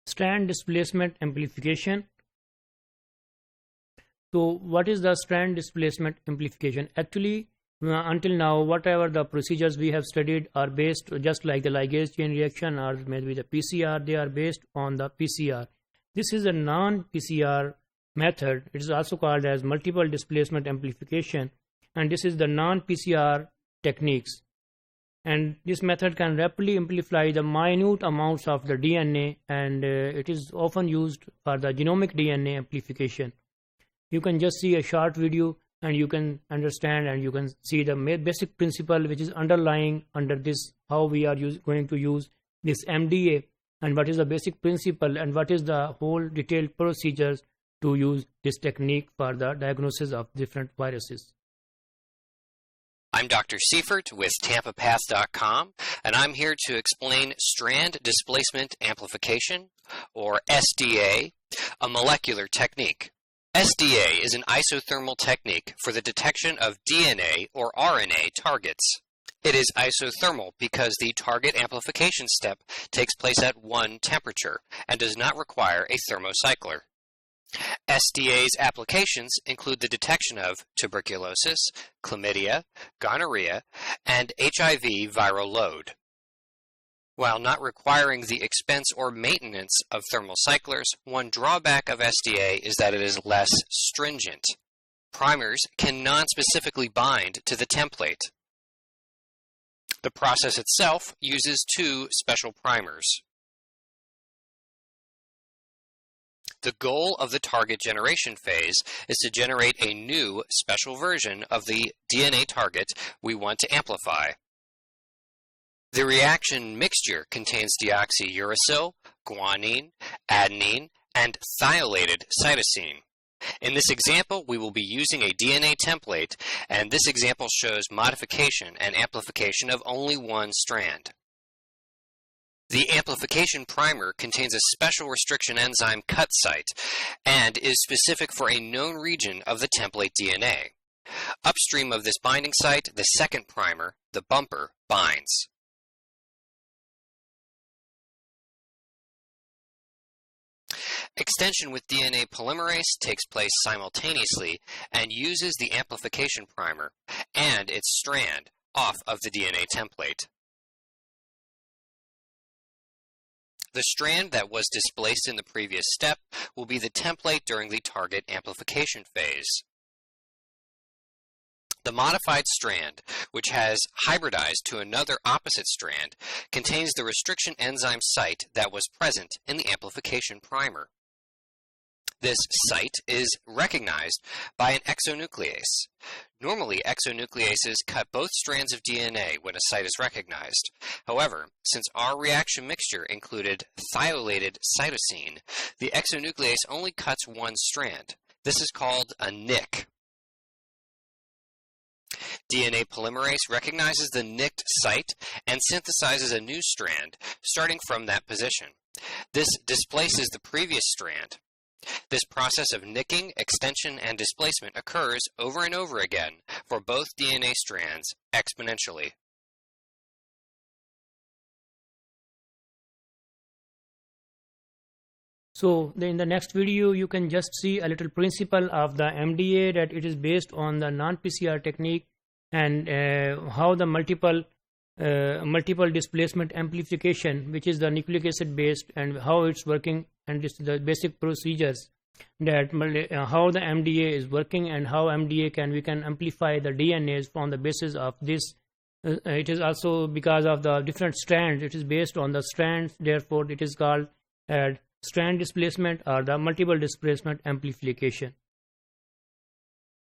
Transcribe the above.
strand displacement amplification. So what is the strand displacement amplification? Actually, until now, whatever the procedures we have studied are based just like the ligase chain reaction or maybe the PCR, they are based on the PCR. This is a non-PCR method. It is also called as multiple displacement amplification, and this is the non-PCR techniques. And this method can rapidly amplify the minute amounts of the DNA, and it is often used for the genomic DNA amplification. You can just see a short video and you can understand and you can see the basic principle which is underlying under this, how we are going to use this MDA, and what is the basic principle and what is the whole detailed procedures to use this technique for the diagnosis of different viruses. I'm Dr. Seifert with TampaPath.com, and I'm here to explain strand displacement amplification, or SDA, a molecular technique. SDA is an isothermal technique for the detection of DNA or RNA targets. It is isothermal because the target amplification step takes place at one temperature and does not require a thermocycler. SDA's applications include the detection of tuberculosis, chlamydia, gonorrhea, and HIV viral load. While not requiring the expense or maintenance of thermocyclers, one drawback of SDA is that it is less stringent. Primers can non-specifically bind to the template. The process itself uses two special primers. The goal of the target generation phase is to generate a new special version of the DNA target we want to amplify. The reaction mixture contains deoxyuracil, guanine, adenine, and thiolated cytosine. In this example, we will be using a DNA template, and this example shows modification and amplification of only one strand. The amplification primer contains a special restriction enzyme cut site and is specific for a known region of the template DNA. Upstream of this binding site, the second primer, the bumper, binds. Extension with DNA polymerase takes place simultaneously and uses the amplification primer and its strand off of the DNA template. The strand that was displaced in the previous step will be the template during the target amplification phase. The modified strand, which has hybridized to another opposite strand, contains the restriction enzyme site that was present in the amplification primer. This site is recognized by an exonuclease. Normally, exonucleases cut both strands of DNA when a site is recognized. However, since our reaction mixture included thiolated cytosine, the exonuclease only cuts one strand. This is called a nick. DNA polymerase recognizes the nicked site and synthesizes a new strand, starting from that position. This displaces the previous strand. This process of nicking, extension, and displacement occurs over and over again for both DNA strands exponentially. So in the next video, you can just see a little principle of the MDA, that it is based on the non-PCR technique, and how the multiple displacement amplification, which is the nucleic acid based, and how it's working, and this the basic procedures, that how the MDA is working and how MDA we can amplify the DNAs on the basis of this. It is also because of the different strands. It is based on the strands. Therefore, it is called strand displacement or the multiple displacement amplification.